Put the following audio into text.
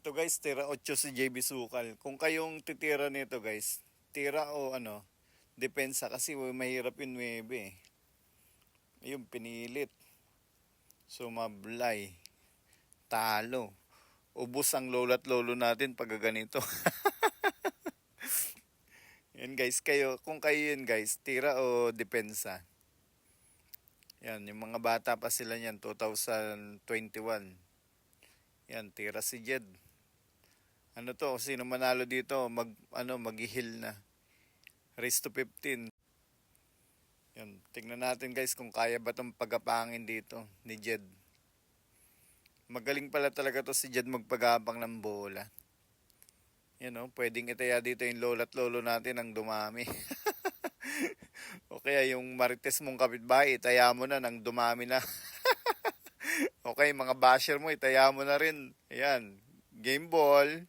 Ito guys, tira 8 si JB Sukal. Kung kayong titira nito guys, tira o depensa kasi mahirap yung 9 eh. Ayun, pinilit. Sumablay. Talo. Ubus ang lolo't lolo natin pag ganito. Yan guys, kung kayo yun guys, tira o depensa. Yan, yung mga bata pa sila niyan, 2021. Yan, tira si Jed. Ano to, sino manalo dito, mag-heal na. Raise to 15. Yan, tingnan natin guys kung kaya ba tong pagapangin dito ni Jed. Magaling pala talaga to si Jed magpagapang ng bola. Yan pwedeng itaya dito yung lola't lolo natin ang dumami. O kaya yung marites mong kapitbahay, itaya mo na nang dumami na. Okay, mga basher mo, itaya mo na rin. Ayan, game ball.